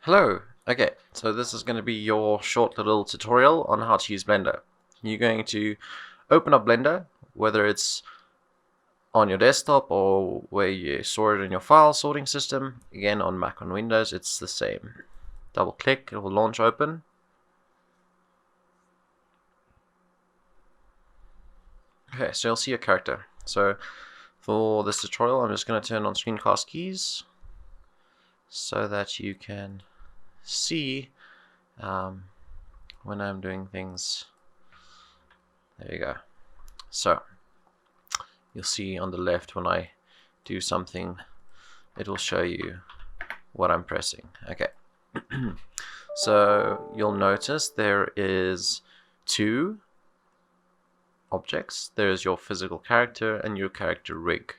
Hello! Okay, so this is going to be your short little tutorial on how to use Blender. You're going to open up Blender, whether it's on your desktop or where you store it in your file sorting system. Again, on Mac and Windows, it's the same. Double click, it will launch open. Okay, so you'll see your character. So for this tutorial, I'm just going to turn on screencast keys so that you can see when I'm doing things. There you go. So you'll see on the left when I do something, it will show you what I'm pressing. Okay. So you'll notice there is two objects. There's your physical character and your character rig.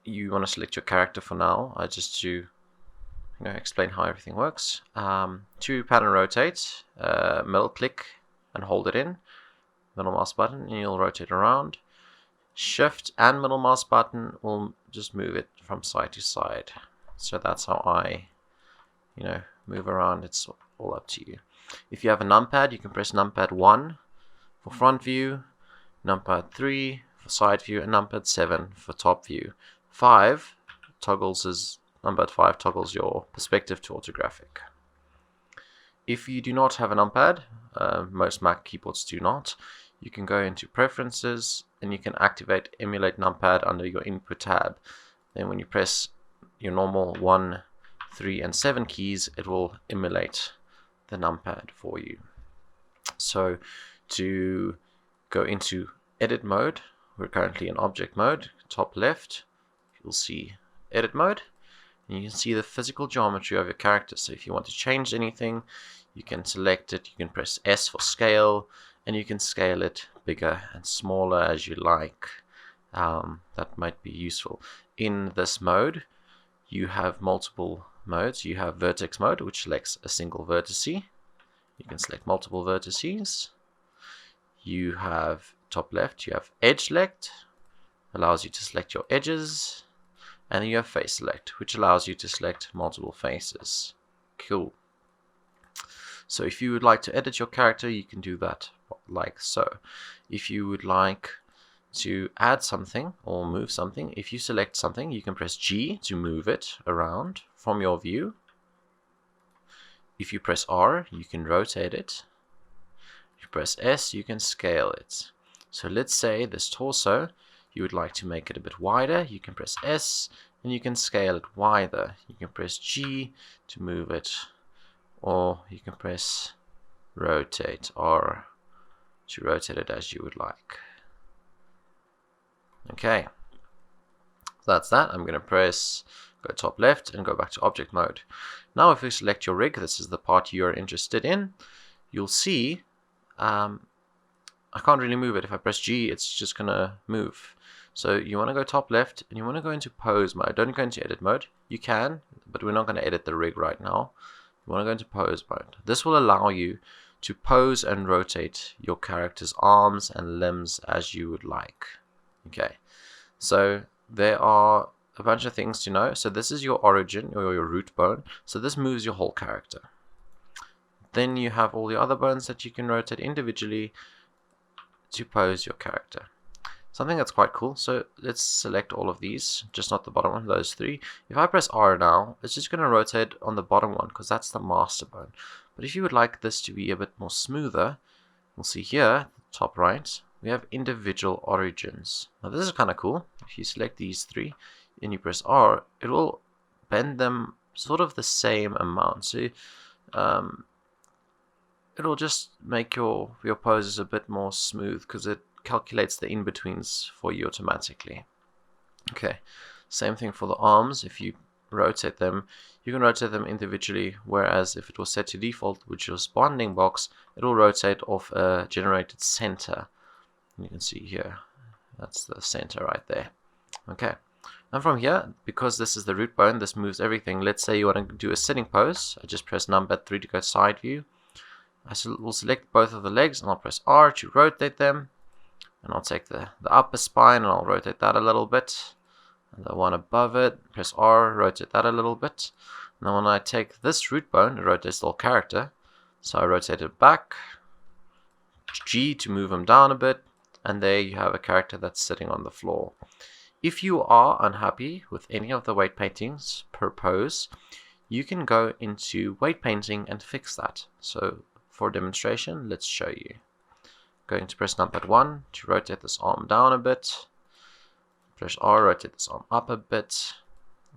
You want to select your character for now, just to explain how everything works. To pan and rotate, middle click and hold it in, middle mouse button, and you'll rotate around. Shift and middle mouse button will just move it from side to side. So that's how I move around. It's all up to you. If you have a numpad, you can press numpad 1 for front view, numpad 3 for side view, and numpad 7 for top view. 5 toggles is numpad 5 toggles your perspective to orthographic. If you do not have a numpad, most Mac keyboards do not, you can go into preferences and you can activate emulate numpad under your input tab. Then when you press your normal 1, 3 and 7 keys, it will emulate the numpad for you. So to go into edit mode, we're currently in object mode. Top left, you'll see edit mode, and you can see the physical geometry of your character. So if you want to change anything, you can select it. You can press S for scale, and you can scale it bigger and smaller as you like. That might be useful. In this mode, you have multiple modes. You have vertex mode, which selects a single vertex. You can select multiple vertices. You have top left, you have edge select, allows you to select your edges, and then you have face select, which allows you to select multiple faces. Cool. So if you would like to edit your character, you can do that like so. If you would like to add something or move something, if you select something, you can press G to move it around from your view. If you press R, you can rotate it. If you press S, you can scale it. So let's say this torso, you would like to make it a bit wider. You can press S and you can scale it wider. You can press G to move it, or you can press rotate R to rotate it as you would like. Okay, that's that. I'm going to press go top left and go back to object mode. Now if you select your rig, this is the part you're interested in, you'll see I can't really move it. If I press G, it's just going to move. So you want to go top left and you want to go into pose mode. Don't go into edit mode. You can, but we're not going to edit the rig right now. You want to go into pose mode. This will allow you to pose and rotate your character's arms and limbs as you would like. Okay, so there are a bunch of things to know. So this is your origin or your root bone. So this moves your whole character. Then you have all the other bones that you can rotate individually to pose your character. Something that's quite cool. So let's select all of these, just not the bottom one, those three. If I press R now, it's just going to rotate on the bottom one because that's the master bone. But if you would like this to be a bit more smoother, we'll see here, top right, we have individual origins. Now this is kind of cool. If you select these three and you press R, it will bend them sort of the same amount. So it'll just make your poses a bit more smooth because it calculates the in-betweens for you automatically. Okay, same thing for the arms. If you rotate them, you can rotate them individually, whereas if it was set to default, which was bounding box, it will rotate off a generated center. You can see here, that's the center right there. Okay, and from here, because this is the root bone, this moves everything. Let's say you want to do a sitting pose. I just press numpad 3 to go side view. I will select both of the legs and I'll press R to rotate them. And I'll take the upper spine and I'll rotate that a little bit. the one above it, press R, rotate that a little bit. Now when I take this root bone, it rotates the whole character. So I rotate it back, G to move him down a bit, and there you have a character that's sitting on the floor. If you are unhappy with any of the weight paintings per pose, you can go into weight painting and fix that. So for demonstration, let's show you. Going to press numpad 1 to rotate this arm down a bit. Press R, rotate this arm up a bit.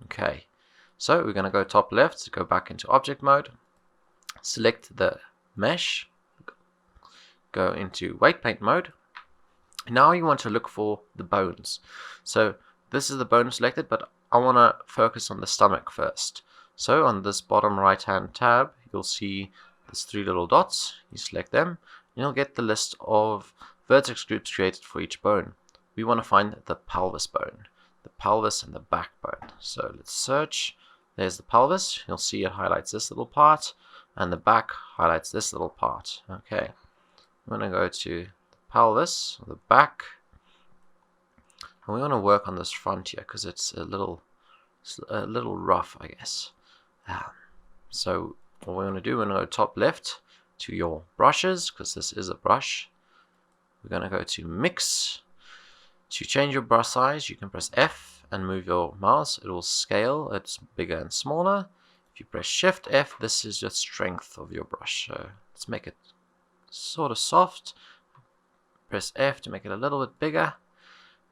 Okay, so we're going to go top left, go back into object mode, select the mesh, go into weight paint mode. Now you want to look for the bones. So this is the bone selected, but I want to focus on the stomach first. So on this bottom right hand tab, you'll see these 3 little dots. You select them, and you'll get the list of vertex groups created for each bone. We want to find the pelvis bone, the pelvis and the backbone. So let's search. There's the pelvis. You'll see it highlights this little part, and the back highlights this little part. Okay, I'm going to go to the pelvis, or the back, and we want to work on this front here because it's a little rough, I guess. So what we're going to do, we're going to go top left to your brushes, because this is a brush. We're going to go to mix. To change your brush size, you can press F and move your mouse. It will scale. It's bigger and smaller. If you press Shift F, this is the strength of your brush. So let's make it sort of soft. Press F to make it a little bit bigger.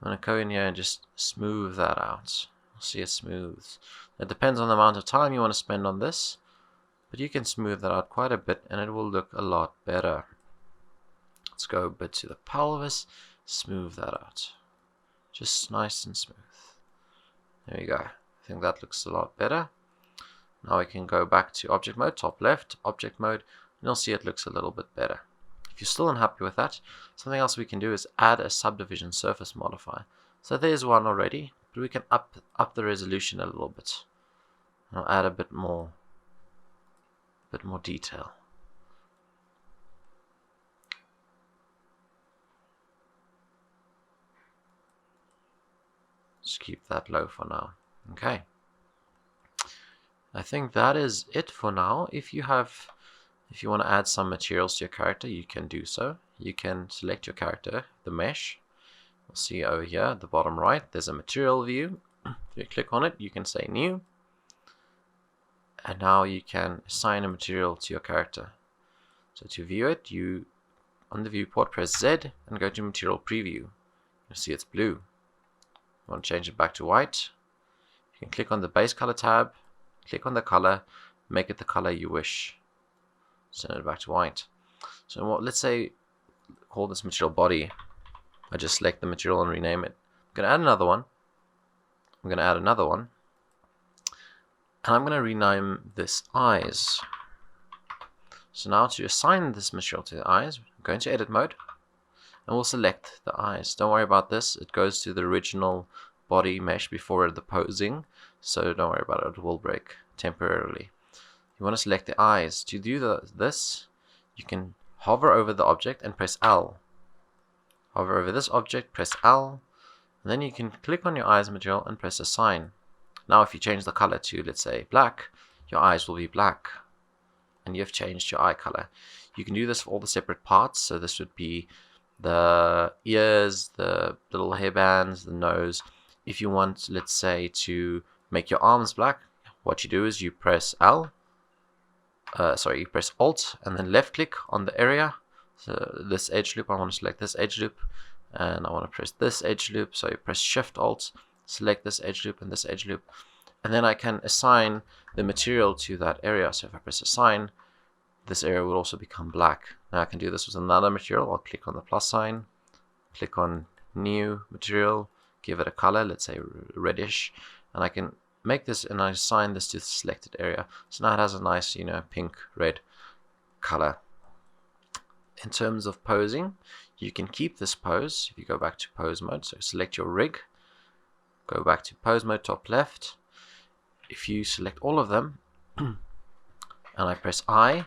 I'm going to go in here and just smooth that out. See it smooth. It depends on the amount of time you want to spend on this, but you can smooth that out quite a bit and it will look a lot better. Let's go a bit to the pelvis, smooth that out. Just nice and smooth. There you go. I think that looks a lot better. Now we can go back to object mode, top left, object mode, and you'll see it looks a little bit better. If you're still unhappy with that, something else we can do is add a subdivision surface modifier. So there's one already, but we can up the resolution a little bit. I'll add a bit more detail. Just keep that low for now. Okay. I think that is it for now. If you want to add some materials to your character, you can do so. You can select your character, the mesh. You'll see over here at the bottom right, there's a material view. If you click on it, you can say new. And now you can assign a material to your character. So to view it, you on the viewport press Z and go to material preview. You'll see it's blue. You want to change it back to white. You can click on the base color tab, click on the color, make it the color you wish. Send it back to white. So let's say call this material body. I just select the material and rename it. I'm going to add another one. I'm going to add another one. And I'm going to rename this eyes. So now to assign this material to the eyes, go into edit mode and we'll select the eyes. Don't worry about this. It goes to the original body mesh before the posing. So don't worry about it. It will break temporarily. You want to select the eyes. To do this, you can hover over the object and press L. Hover over this object, press L, and then you can click on your eyes material and press assign. Now if you change the color to, let's say, black, your eyes will be black, and you've changed your eye color. You can do this for all the separate parts, so this would be the ears, the little hairbands, the nose. If you want, let's say, to make your arms black, what you do is you press you press Alt and then left click on the area. So this edge loop, I want to select this edge loop, and I want to press this edge loop. So you press Shift Alt, select this edge loop and this edge loop, and then I can assign the material to that area. So if I press assign, this area will also become black. Now I can do this with another material. I'll click on the plus sign, click on new material, give it a color, let's say reddish, and I can make this and I assign this to the selected area. So now it has a nice, pink red color. In terms of posing, you can keep this pose if you go back to pose mode. So select your rig, go back to pose mode, top left. If you select all of them and I press I,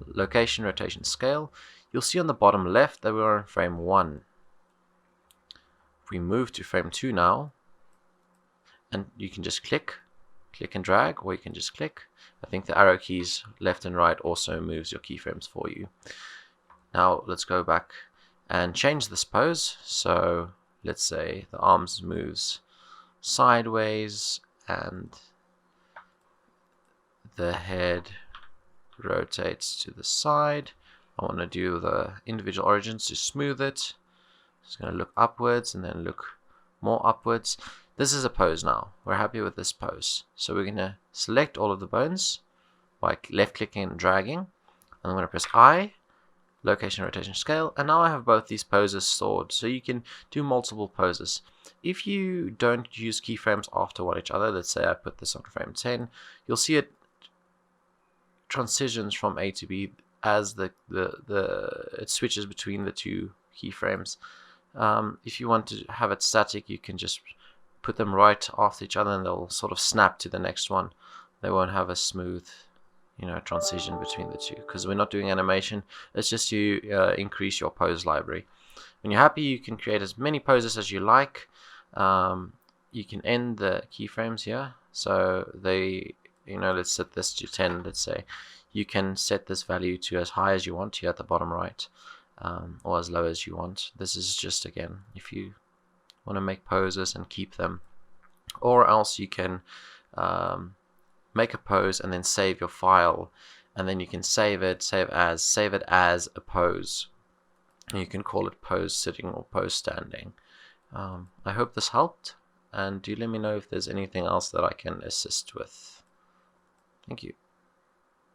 location, rotation, scale, you'll see on the bottom left that we are in frame 1. If we move to frame 2 now, and you can just click and drag, or you can just click. I think the arrow keys left and right also moves your keyframes for you. Now let's go back and change this pose. So let's say the arms moves sideways and the head rotates to the side. I want to do the individual origins to smooth it. It's going to look upwards and then look more upwards. This is a pose now. We're happy with this pose. So we're going to select all of the bones by left clicking and dragging. And I'm going to press I, location, rotation, scale. And now I have both these poses stored. So you can do multiple poses. If you don't use keyframes after one each other, let's say I put this on frame 10, you'll see it transitions from A to B as it switches between the two keyframes. If you want to have it static, you can just put them right after each other and they'll sort of snap to the next one. They won't have a smooth, transition between the two, because we're not doing animation. It's just to increase your pose library. When you're happy, you can create as many poses as you like. You can end the keyframes here, so they, let's set this to 10. Let's say you can set this value to as high as you want here at the bottom right, or as low as you want. This is just, again, if you want to make poses and keep them, or else you can make a pose and then save your file, and then you can save it as a pose. You can call it pose sitting or pose standing. I hope this helped, and do let me know if there's anything else that I can assist with. Thank you.